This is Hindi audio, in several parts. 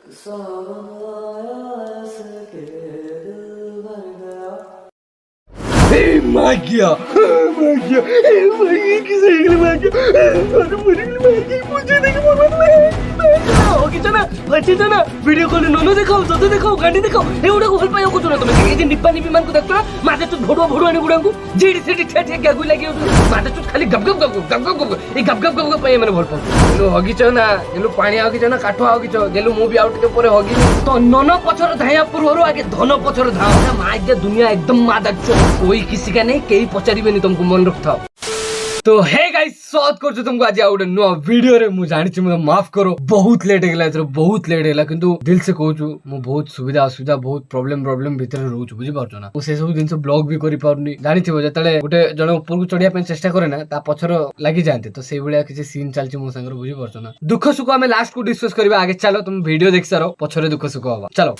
Magia! Magia! Magia की सही magia! अरे मुझे मुझे नहीं ना वीडियो कॉल नोनो देखाओ तो देखाओ गांडी देखाओ एवढा गोल पाय को तुला तुम्ही हे जे निप्पा निपी मान को देखतो ना माझे तू भोडवा भोडवानी गुडांगू जेडी सेडी ठेठे गागु लागी माझे तू खाली गप गप गप गप गप गप ए गप गप गप गप पाय माने भल पाऊ गेलो हगिचो ना गेलो पानी हगिचो ना काठो हगिचो गेलो मु भी आउट के परे हगी तो नोनो पछर धाया पूर्वरो आगे धन पछर धाओ ना मागे दुनिया एकदम मादक कोई किसी का नहीं केही पचारिबेनी तुमको मन रखथाओ। तो हे गाइस स्वागत करछु तुमको आज आउट नुआ वीडियो रे मु जानि छि माफ करो बहुत लेट हेला एथरो बहुत लेट हेला किंतु दिल से कहूछु मु बहुत सुविधा असुविधा बहुत प्रॉब्लम भीतर रहउछु बुझि पारछो ना ओ से सब दिन से ब्लॉग भी करि पारनी जानि थिबो जतले गुटे जण ऊपर को चढ़िया पे चेष्टा करे ना ता पछर लागि जानते तो सेइ बलिया किछि सीन चलछि मो संगर बुझि पारछो ना दुख सुख हमें लास्ट को डिस्कस करबा आगे चलो तुम वीडियो देख सारो पछरे दुख सुख होबा चलो।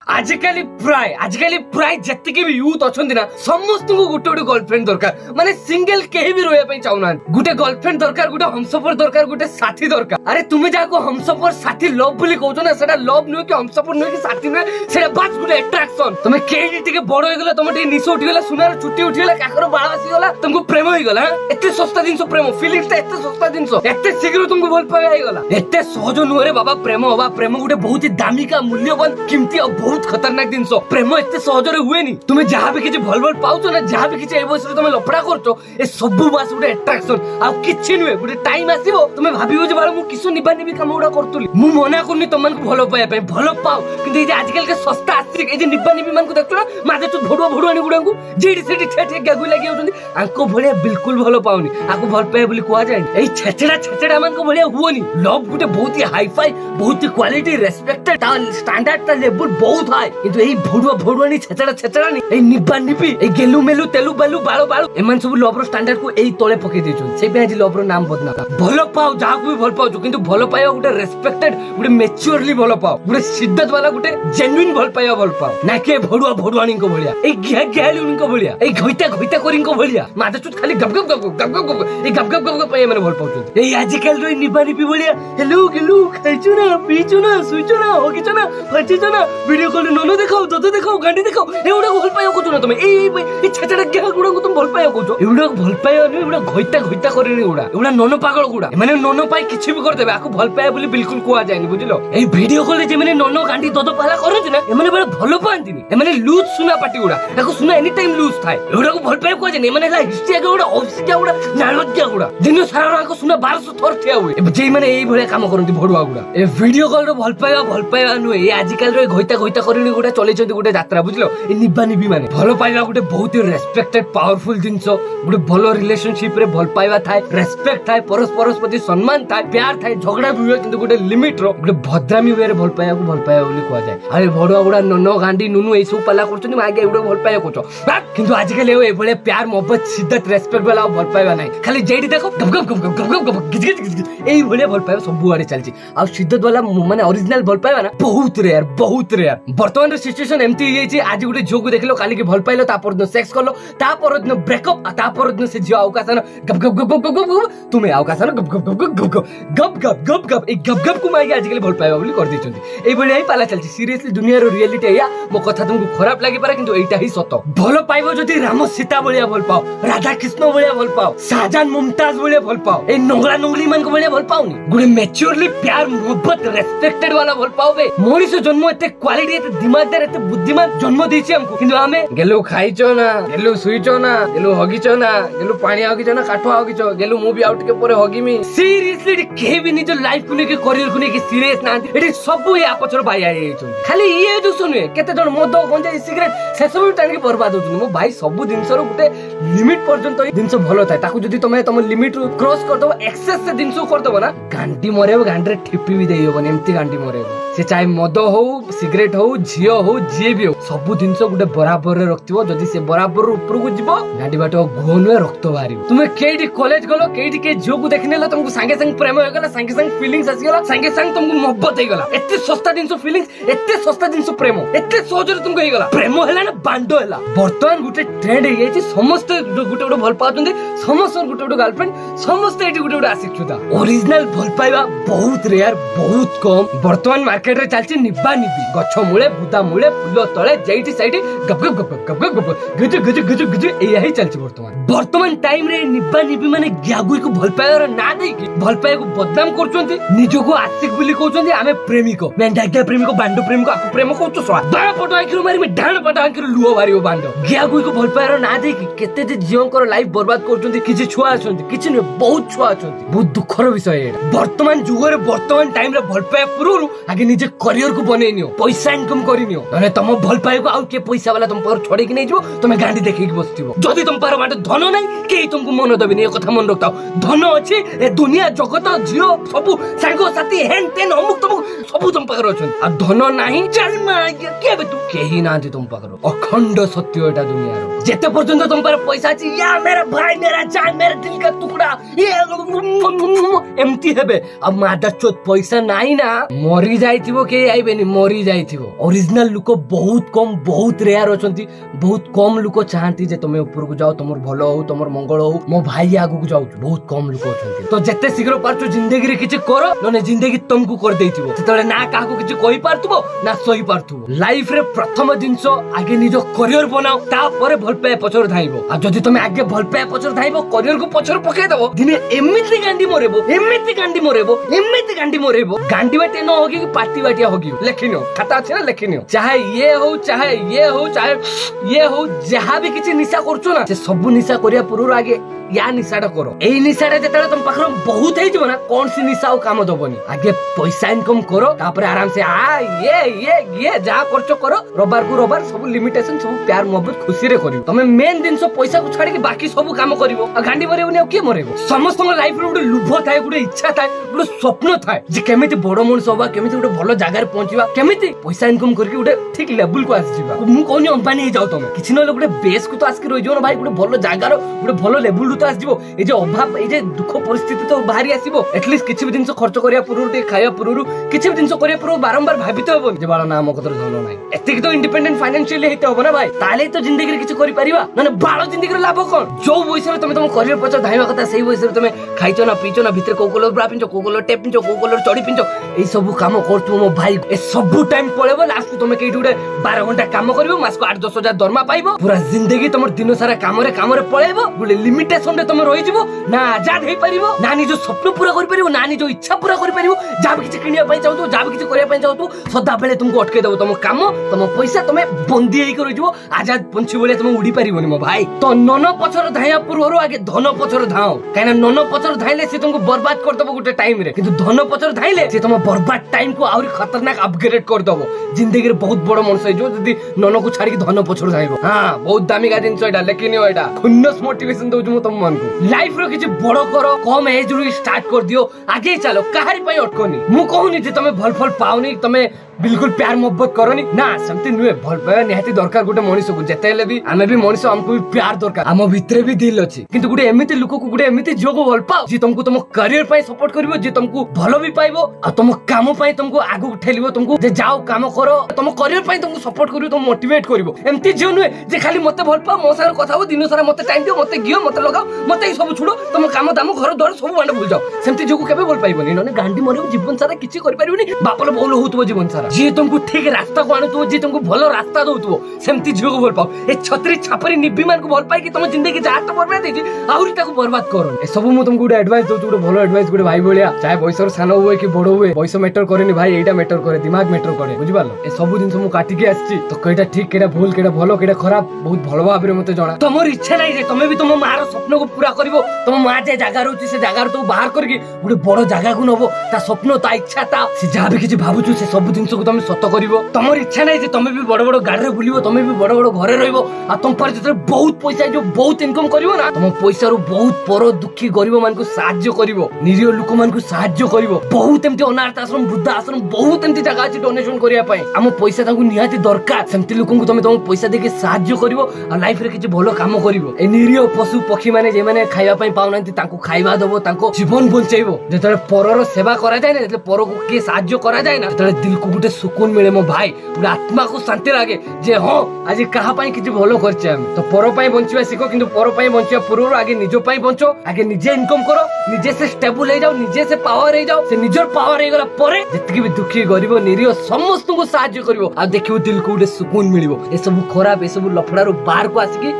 आजिकाली प्राय जत्तिके भी यूथ अछंती ना समस्त को गुटे गुटे गर्लफ्रेंड दरकार माने सिंगल केही भी रोया पई चाउना गुटे गर्लफ्रेंड दरकार गुटे हमसफर दरकार गुटे साथी दरकार अरे तुमे जाको हमसफर साथी लव बोली कहउछो ना सेटा लव नुय कि हमसफर नुय कि साथी नुय सेटा बस गुटे अट्रैक्शन तुमे केही टिके बड़ होई गेला तुमे टिके निस उठी गेला सुनार चुट्टी उठी गेला काकर बाळ आसी गेला तुमको प्रेम होई गेला एते सस्ता दिनस प्रेम फीलिंग्स ता एते सस्ता दिनस एते शीघ्र तुमको भल पाई आइ गेला एते सहज नुय रे बाबा प्रेम गुटे बहुत ही दामी का मूल्यवान कीमती और बहुत खतरनाक दिन प्रेम एते सहजरे हुए नी तुमे जहाँ भी किछि भल भल पाउछो ना जहाँ भी किछि ए बयस रे तुमे लफड़ा करछो ए सब बास गुटे अट्रैक्शन आ किछि नुए गुटे टाइम आसीबो तुमे भाबिबो जे बाळ मु किसो निबा निबी काम उडा करतुली मु मना करनी तमन को भलो पाया पे भलो पाओ किंतु ए जे आजकल के सस्ता आस्त्रिक ए जे निबा निबी मान को देखतो ना माजे तू भडुआ भडुआनी गुडांगू जेडी सेडी ठेठे गागु लागि होतुनी आंको भलिया बिल्कुल भलो पाउनी आको भल पाए बोली कोआ जाय ए छेछड़ा मान को भलिया हुओनी लव गुटे बहुत ही हाई फाई बहुत ही क्वालिटी रेस्पेक्टेड स्टैंडर्ड ता लेवल बहुत हाई किंतु एई भडुआनी छेछड़ानी एई निबा निबी एई गेलु मेलु तेलु बालु बाळो बाळो एमान सब लव रो स्टैंडर्ड को एई तळे पके देछन से पे आज लव रो नाम बदना भलो पाओ जाको भी भल पाओ किंतु भलो पायो गुटे रेस्पेक्टेड गुटे मैच्योरली भलो पाओ गुटे शिद्दत वाला गुटे जेन्युइन भल पाओ ना के भडुआनी को भलिया एई गेलुनी को भलिया एई घइता करिन को भलिया मादे चुत खाली गप गप एई गप गप पाए माने भल पाउछ एई आजकल रो निबा निबी भलिया हेलो गेलु खाइछु ना पीछु ना सुइछु ना होगिछु ना फचिछु ना वीडियो कॉल नोनो देखाओ तो देखाओ गांडी देखाओ एवढा भल पायो को ना तुमे ए छेछड़ा क्या गुडा को तुम भल पायो को एवढा भल पायो न एवढा घइता करिनी एवढा नोनो पागल गुडा माने नोनो पाई किछि भी कर देबे आको भल पायो बोली बिल्कुल कोआ जायनी बुझिलो ए वीडियो कॉल जे माने नोनो गांडी दो पाला करथि ना ए माने बड़ा भलो पांतिनी ए माने लूज सुना पाटी गुडा ताको सुना एनी टाइम लूज थाए एवढा को भल पायो कोआ जायनी माने ला हिस्टिया गुडा ऑफिसिया गुडा नालज्ञा गुडा दिन सारा को सुना 1200 थर ठिया हुए जे माने एई भले काम करथि भडुआ गुडा ए वीडियो कॉल रो भल पायो नु ए आजिकल रो घइता करिनी गुडा चले गुटे यात्रा बुझलो ए निबा निबी माने भलो पाइबा गुटे बहुत ही रेस्पेक्टेड पावरफुल जिंस गुटे भलो रिलेशनशिप रे भल पाइबा थाए रेस्पेक्ट थाए परस्पर प्रति सम्मान थाए प्यार थाए झगड़ा भी हुए किंतु गुटे लिमिट रो गुटे भद्रामी वे रे भल पाइबा को भल पाइबा बोली कहआ जाय अरे भडुआ गुडा ननो गांडी नुनु ए सब पाला करछनी मागे एवडो भल पाइबा कोचो किंतु आजकल ए भले प्यार मोहब्बत शिद्दत रेस्पेक्ट वाला भल पाइबा नाही खाली जेडी देखो गप गप गिज एई भले भल पाइबा सब आड़े चलची आ शिद्दत वाला माने ओरिजिनल भल पाइबा ना बहुत रेयर वर्तमान सिचुएशन एमती होई आज गुटे झोक देखलो काली के भल पाइलो ता पर सेक्स करलो ता पर ब्रेकअप ता पर से जो अवकाशन गप तुमे अवकाशन गप ए गप को मागे आजकल भल पाइबा बोली कर दिचंती एई बळी पाला चलची सीरियसली दुनिया रो रियलिटी या मो कथा तुमको खराब लागि पारे किंतु एटा ही सत भल पाइबो जदी राम सीता बळिया भल पाओ राधा कृष्ण बळिया भल पाओ शाहजहान मुमताज बळिया भल पाओ ए नंगला नंगली मान को बळिया भल पाओनी गुडे मैच्योरली प्यार मोहब्बत रेस्पेक्टेड वाला भल पाओ बे मोरिस जन्म एते क्वालिटी एते दिमागदार एते बुद्धिमान जन्म देछि हमको किंतु हमें गेलु खाइचो ना गेलु सुइचो ना गेलु हगिचो ना गेलु पानी हगिचो ना काठो हगिचो गेलु मूवी आउट के परे हगिमी सीरियसली के भी निज लाइफ को लेके करियर को लेके सीरियस ना एटी सब ये आपचर भाई आइ छु खाली ये जो सुने केते जन मद गंजा सिगरेट से सब टाणी के बर्बाद होछु मो भाई सब दिन सरो गुटे लिमिट पर्यंत दिनस भलो थाए ताकू जदी तमे तम लिमिट क्रॉस कर दो एक्सेस से दिनस कर दो ना गांडी मरेबो गांडरे ठिपी भी देइबो एम्ति गांडी मरेबो से चाहे मद हो सिगरेट हो झियो हो जे भी हो सब जिनस गुटे बराबर रे रखथिबो जदी से बराबर ऊपर को जिवो गांडी बाटो घोनुए रक्त बाहरी तुमे केडी कॉलेज गलो केडी के जो को देखनेला तुमको संगे संग प्रेम हो गेला संगे संग फीलिंग्स आसी गेला संगे संग तुमको मोहब्बत हे गेला एते सस्ता दिनस फीलिंग्स एते सस्ता दिनस प्रेम एते सहजरे तुमको हे गेला प्रेम हैला ना बांडो हैला वर्तमान गुटे ट्रेंड हे जायछि समस्त गुटे गुटे भल पाउछन्ती समस्त गोटे गोटे गर्लफ्रेंड समस्त एटी गोटे गोटे आशिक्षुता ओरिजिनल भल पाइबा बहुत रेयर बहुत कम वर्तमान मार्केट रे चलछि निब्बा निब्बी गछ मूले बुदा मूले फुल तळे जेइटी साइटी गप गप गप गप गप गप गज गज गज गज एया ही चलछि वर्तमान टाइम रे निब्बा निब्बी माने ग्यागुई को भल पाइबार ना देई कि भल पाइ को बदनाम करछन्ती निजको आशिक बोली कहउछन्ती आमे प्रेमिको मेंढाग्या प्रेमिको बांडो प्रेमिको आकु प्रेम कहउछ सवा दया पटो आखिर मारी में डाण पटो आखिर लुओ बारियो बांडो ग्यागुई को भल पाइबार ना देई कि केते जे जीवनकर लाइफ बर्बाद करछन्ती किछि छुआ अछन्ती किछि न बहुत छुआ अछन्ती बहुत दुखर विषय एटा वर्तमान जुग रे वर्तमान टाइम रे भल पाइ पुरुरु आगे निजे करियर को बनै नियो पैसा इनकम करि नियो नले तम भल पाइ को आउ के पैसा वाला तुम पर छोड़े कि नै जिवो तुमे गांडी देखि कि बसथिबो जदी तुम पर बाटे धन नै के तुमको मन दबिनी ए कथा मन रखताओ धन अछि ए दुनिया जगत जियो सबु सांगो साथी हेन तेन अमुक तमुक सबु तुम पाकर अछन आ धन नाही चल मा के बे तू केही ना दे तुम पाकर अखंड सत्य एटा दुनिया रो जेते पर्यंत तुम पर पैसा अछि या मेरा भाई मेरा जान मेरा दिल का टुकड़ा ये एमती हेबे अब मादा चोत पैसा नाही ना मरी जाइथिबो के आइबेनी मरी जाइथिबो ओरिजिनल लुक बहुत कम बहुत रेयर अछंती बहुत कम लुक चाहंती जे तुमे ऊपर को जाओ तुमर भलो हो तुमर मंगल हो मो भाई आगु को जाउ बहुत कम लुक अछंती तो जेते शीघ्र पारछु जिंदगी रे किछि करो नने जिंदगी तुमको कर देइथिबो सेतले ना काहा को किछि कहि पारथुबो ना सही पारथुबो लाइफ रे प्रथम दिनसो आगे निजो करियर बनाओ ता परे भल पाए पछर धाइबो आ जदी तुमे आगे भल पाए पछर धाइबो करियर को पछर पके देबो दिने एमिति गांडी मरेबो एमिति गांडी मरेबो गांडी बाटे न होगी कि पार्टी बाटिया होगी लेखिनो खाता अछि ना लेखिनो चाहे ये हो चाहे ये हो जहां भी किछि निशा करछो ना से सब निशा करिया पुरो आगे या निशाटा करो एई निशाटा जेतले तुम पाखर बहुत हे जबो ना कोन सी निशा ओ काम दबनी आगे पैसा इनकम करो तापर आराम से आ ये जा करछो करो रबार को रबार सब लिमिटेशन सब प्यार मोहब्बत खुशी रे करियो तमे मेन दिन सो पैसा को छाडी के बाकी सब काम करिवो आ गांडी मरेबो ने के मरेबो समस्त लाइफ रे गुटे लुभ थाए गुटे इच्छा थाए गुटे स्वप्न थाए जे केमिति बडो मनस होबा केमिति गुटे भलो जागा रे पहुंचीबा केमिति पैसा इनकम करके गुटे ठीक लेवल को आसी जीवा मु कोनी अंबानी हे जाउ तमे किछि न गुटे बेस को तो आस्की रहि जो ना भाई गुटे भलो जागा रो गुटे भलो लेवल तो आसी जीवो ए जे अभाव ए जे दुख परिस्थिति तो बाहरी आसीबो एटलीस्ट किछि भी दिन खर्च करिया पुरुरु ते खाया पुरुरु किछि भी दिन करिया पुरुरु बारंबार भाबिते होबो जे बाला नाम कतर धन नाही एतिक तो इंडिपेंडेंट फाइनेंशियली हेते होबो ना भाई ताले तो जिंदगी रे किछि करि परिबा माने बालो जिंदगी रे लाभ कोन जो वयस रे तमे करियर पछ धाइबा कथा सेही वयस रे तमे खाइचो ना पीचो ना भितर को कलर ब्रा पिंचो को कलर टेप पिंचो को कलर चडी पिंचो ए सब काम करतु मो भाई ए सब टाइम पळेबो लास्ट तमे केइटु 12 घंटा काम करबो मास को 8-10 हजार दरमा पाइबो पूरा जिंदगी तमर दिन सारा काम रे पळेबो गुले लिमिटेशन रे तमे रहि जिवो ना आजाद हे परिबो ना निजो स्वप्न पूरा करि परिबो ना निजो इच्छा पूरा करि परिबो जाब किछि किनिया पई चाहतो जाब किछि करिया पई चाहतो सदा बेले तुमको अटके देबो तम काम तम पैसा तमे बंदी हेइ करि जिवो आजाद पंछी बेले तमे उडी परिबोनी मो भाई तो नन पछर धाया पुररो आगे धन पछर धाओ काना नन पछर धाइले से तुमको बर्बाद कर दबो गुटे टाइम रे किंतु धन पछर धाइले से तुम बर्बाद टाइम को आउरी खतरनाक अपग्रेड कर दबो जिंदगी रे बहुत बड़ मनस जो जदी नन को छाडी धन पछर धाइबो हां बहुत दामी का दिन एटा लेकिन एटा खुन्नस मोटिवेशन दउ जु तुम मन को लाइफ रो किछि बड़ करो कम एज रो स्टार्ट कर दियो आगे चलो काहारी पई अटकोनी मु कहूनी जे तमे भल पाउनी तमे बिल्कुल प्यार मोहब्बत करनी ना समति नुए भल पाया निहाती दरकार गुटे मनिष को जेतेले भी आमे भी मनिष हमको भी प्यार दरकार हम भितरे भी दिल अछि किंतु गुटे एमिति लोक को गुटे एमिति जो को भल पाओ जे तुमको तुम करियर पई सपोर्ट करिवो जे तुमको भलो भी पाइबो आ तुम काम पई तुमको आगु उठेलिवो तुमको जे जाओ काम करो तुम करियर पई तुमको सपोर्ट करिवो तुम मोटिवेट करिवो एमति जे नुए जे खाली मते भल पाओ मो सारे कथा हो दिन सारा मते टाइम दियो मते गियो मते लगाओ मते ई सब छुड़ो तुम काम दाम घर द्वार सब बांड भूल जाओ सेमति जो को केबे भल पाइबोनी नने गांडी मरियो जीवन सारा किछि करि परिबोनी बापले बोल होतबो जीवन सारा जे तुमको ठीक रास्ता को आनुतो जे तुमको भलो रास्ता दउतो सेमति झियो को भल पाओ ए छतरी छापरी निब्बी मान को भल पाई कि तुम जिंदगी जा तो बर्बाद देजी आउरी ताको बर्बाद करो ए सब मु तुमको गुड एडवाइस दउ गुड भलो एडवाइस गुड भाई बोलिया चाहे बयसर सानो होए कि बड़ो होए बयस मैटर करेनी भाई एटा मैटर करे दिमाग मैटर करे बुझि पालो ए सब दिन मु काटी के आछि तो केटा ठीक केटा भूल केटा भलो केटा खराब बहुत भलो भाबरे मते जणा तमर इच्छा नै जे तमे भी तुम मार स्वप्न को पूरा करबो तुम मा जे जागा रहउछि से जागा तो बाहर करके गुड बड़ो जागा को नबो ता स्वप्न ता इच्छा ता से जा भी किछि भाबुछु से सब दिन को तुम सत करिवो तमर इच्छा नै जे तमे भी बड़ बड़ गाड़ी रे बुलिवो तमे भी बड़ बड़ घरे रहइबो आ तुम पर जते बहुत पैसा जो बहुत इनकम करिवो ना तुम पैसा रो बहुत पर दुखी गरीब मान को सहाय्य करिवो निरीह लोक मान को सहाय्य करिवो बहुत एमती अनाथ आश्रम वृद्ध आश्रम बहुत एमती जगह अछि डोनेशन करिया पई हम पैसा ताकू निहाती दरकार सेमती लोक को तुम पैसा देके सहाय्य करिवो आ लाइफ रे किछि भलो काम करिवो ए निरीह पशु पक्षी माने जे माने खाइबा पई पाउनांती ताकू खाइबा दबो ताको जीवन बंचाइबो जेतले परर सेवा करा जाय ना जेतले पर को के सहाय्य करा जाय ना जेतले दिल को गुटे सुकून मिले मो भाई गुटे आत्मा को शांति लगे जे हाँ आज कहा किसी भल करछे हम तो पर बंचिबा शिखो किंतु पर बंचिबा पूर्व आगे निज बंचो आगे निजे इनकम करो निजे से स्टेबल हो जाओ निजे से पावर हो जाओ से निजर पावर हो गला परे जतकी भी दुखी गरीब निरीह समस्त को साहाय्य करिवो आ देखियो दिल को गोटे सुकून मिलिवो ए सब खराब ए सब लफड़ारू बाहर को आसिकी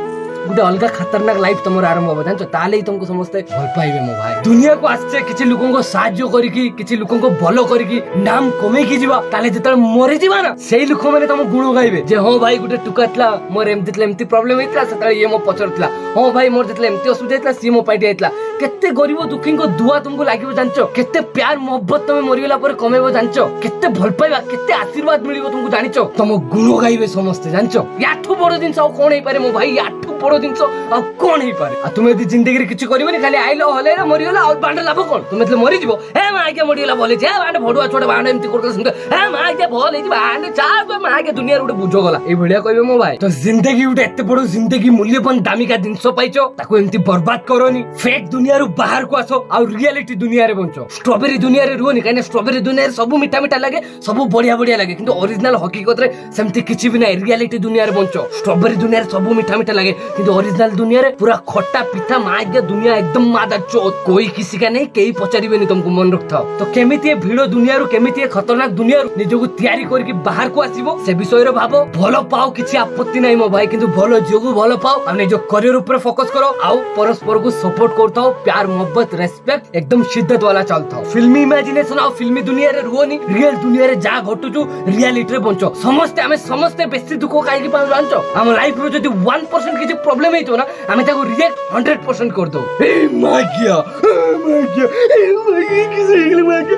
गोटे अलग खतरनाक लाइफ तुम आरंभ हम जान ताले तुमको समस्ते भल पाइबे मो भाई दुनिया को आसे किछि लोगों को साहाय्य करिकी किछि लोगों को भलो करिकी नाम कमे की जीवा ताले जतल मरि जीवा ना सेही लोक माने तुम गुण गाइबे जे हो भाई गोटे टुकातला मोर एमती प्रॉब्लम हेतला सतले ये मो पचरतला हो भाई मोर जतले एमती असुविधा हेतला सी मो पाइटी हेतला केते गरीब दुखी को दुआ तुमको लागिबो जानचो केते प्यार मोहब्बत तुम मरिगला पर कमेबो जानचो केते भल पाइबा केते आशीर्वाद मिलिबो तुमको जानिचो तुम गुण गाइबे समस्त जानचो याठू बड़ जिंस आ कोन हे पारे मो भाई याठू बड़ जिंस आ कोन हे पारे आ तुमे दी जिंदगी रे किछि करिवनी खाली आइलो हलेरा मरिगला और बांड लाभ कोन तुमे तले मरि जिवो हे मा के मरिगला बोले जे बांड भडुआ छोटा बांड एमती करतला सुन हे मा के भल हे बांड चार पे मा के दुनिया रे उडे बुझो गला ए भलिया कहबे मो भाई तो जिंदगी उडे एते बड़ जिंदगी मूल्यवान दामिका जिंस पाइचो ताको एमती बर्बाद करोनी फेक दुनिया रू बाहर को आसो और रियलिटी दुनिया रे बंचो स्ट्रॉबेरी दुनिया रे रुओनी काने स्ट्रॉबेरी दुनिया रे सब मीठा मीठा लागे सब बढ़िया बढ़िया लागे किंतु ओरिजिनल हकीकत रे सेमती किछि भी नै रियलिटी दुनिया रे बंचो स्ट्रॉबेरी दुनिया रे सब मीठा मीठा लागे किंतु ओरिजिनल दुनिया रे पूरा खट्टा पीठा मागे दुनिया एकदम मादा चोत कोई किसी का नहीं केही पचारिबेनी तुमको मन रखथाओ तो केमिति ए भिड़ो दुनिया रू केमिति ए खतरनाक दुनिया रू निजको तयारी करके बाहर को आसीबो से विषय रे भाबो भलो पाओ किछि आपत्ति नै मो भाई किंतु भलो जोगु भलो पाओ आ निजो करियर ऊपर फोकस करो आउ परस्पर को सपोर्ट करथाओ प्यार मोहब्बत रेस्पेक्ट एकदम शिद्दत वाला चलता फिल्मी इमेजिनेशन और फिल्मी दुनिया रे रुओनी रियल दुनिया रे जा घटुचु रियलिटी रे बंचो समस्ते बेसी दुख काई की पाउ जानचो हम लाइफ रो जदी 1% किछि प्रॉब्लम हेतो ना हमें ताको रिएक्ट 100% कर दो ए मागिया ए मागिया किसे इगले मागिया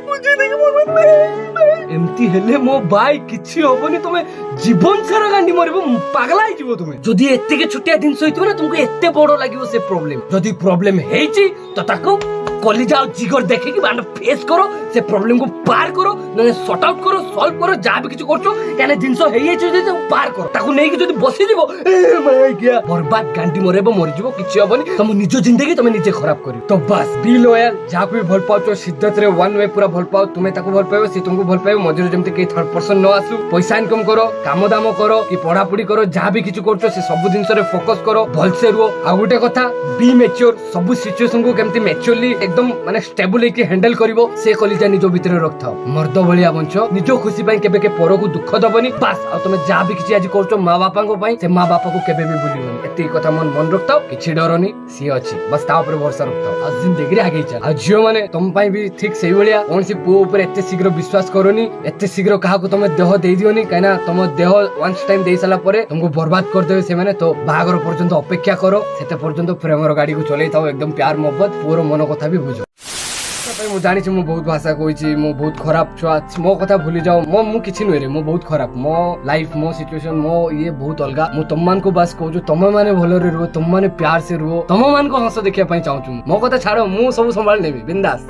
मुझे नहीं मालूम एमती हेले मो भाई किछि होबनी तुमे जीवन सारा गांडी मरिबो पागला हिजिबो तुमे जदी एत्ते के छुटिया दिन सहितो ना तुमको एत्ते बडो लागिबो से प्रॉब्लम जदी प्रॉब्लम हेची तो ताको कलिजा और जिगर देखे कि बांड फेस करो से प्रॉब्लम को पार करो न सॉर्ट आउट करो सॉल्व करो जा भी किछ करछो काने जिंसो हेई छै जे पार करो ताको नै कि जदी बसी जीवो ए माय गया बर्बाद गांडी मरेबो मरि जीवो किछ होबनी तुम निजो जिंदगी तुम निजे खराब करी तो बस बी लॉयल जा भी भल पाउछो शिद्दत रे वन वे पूरा भल पाओ तुमे ताको भल पाइबो से तुमको भल पाइबो मजूर जेमते के थर्ड पर्सन न आसु पैसा इनकम करो काम दाम करो कि पढ़ा पढ़ी करो जा भी किछ करछो से सब जिंस रे फोकस करो भल से रुओ आ गुटे कथा बी मैच्योर सब सिचुएशन को केमती मैच्योरली एकदम माने स्टेबल है कि हैंडल करिवो से कलिजा निजो भीतर रखथाओ मर्द भलिया बंचो निजो खुशी पई केबे के पर को दुख दबनी बस आ तुमे जा भी किछि आज करछो मां बापा को पई से मां बापा को केबे भी भूलिबोनी एते कथा मन रखथाओ किछि डरनी सी अछि बस ता ऊपर भरोसा रखथाओ आ जिंदगी रे आगे चल आ जियो माने तुम पई भी ठीक सेही भलिया कोनसी पो ऊपर एते शीघ्र विश्वास करनी एते शीघ्र काहा को तुमे देह देई दियोनी काइना तुम देह वंस टाइम देई सला परे तुमको बर्बाद कर देबे से माने तो बाहागर पर्यंत अपेक्षा करो सेते पर्यंत प्रेमर गाड़ी को चलै थाओ एकदम प्यार मोहब्बत पूरा मन कथा भी बुझो मु जानी मु बहुत भाषा कही मु बहुत खराब छुआ मो कथा भूली जाओ मु किछि नुहे रे मु बहुत खराब मो लाइफ मो सिचुएशन मो ये बहुत अलगा मु तुम मान को बस कहू तुम माने भलो रे रुओ तुम माने प्यार से रुओ तुम मान को हंस देखिया पई चाहू मो कथा छाड़ो मु सब संभाल नेबी बिंदास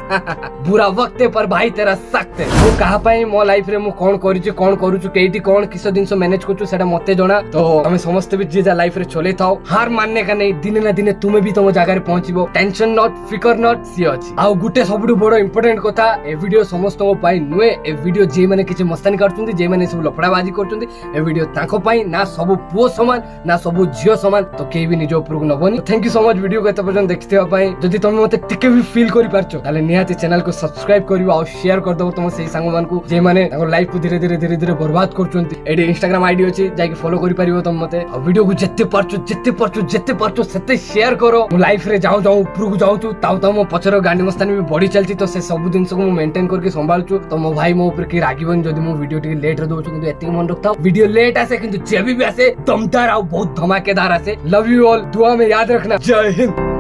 बुरा वक्त पर भाई तेरा सख्त है मु कहा पई मो लाइफ रे मु कोन करिछु कोन करूछु केटी कोन किस दिन से मैनेज करछु सेटा मते जणा तो हम समस्त भी जे लाइफ रे चले थाओ हार मानने का नहीं दिन ना दिन तुमे भी तुम जगह रे पहुंचबो टेंशन नॉट फिकर नॉट सी अछि आ गुटे सबडु बड़ इंपोर्टेंट कथा ए वीडियो समस्त पाई नुए ए वीडियो जे माने किछि मस्तानी करछुंती जे माने सब लफड़ाबाजी करछुंती ए वीडियो ताको पाई ना सब पुओ समान ना सब झियो समान तो केही भी निजो उपरक नबनी thank you so much video को एत पर्यंत देखिथिबा पाई जदि तुम मते टिके भी फील करि पारछो ताले निहाती चैनल को सब्सक्राइब करिवो आ शेयर कर दबो तुम सेही संग मान को जे माने ताको लाइफ को धीरे धीरे बर्बाद करछुंती एडी इंस्टाग्राम आईडी अछि जाई के फॉलो करि पारिवो तुम मते आ वीडियो को जत्ते पारछो सेते शेयर करो मु लाइफ रे जाऊ उपरक जाऊ ताऊ मो पछरो गांडी मस्तानी भी बढी चलती तो से सब दिन को मेंटेन करके संभालछु तो मो भाई मो ऊपर की रागिबन जदी मो वीडियो टिके लेट रे दोछु किंतु एति मन रखता वीडियो लेट आसे किंतु जेबी भी आसे दमदार आ बहुत धमाकेदार आसे लव यू ऑल दुआ में याद रखना जय हिंद।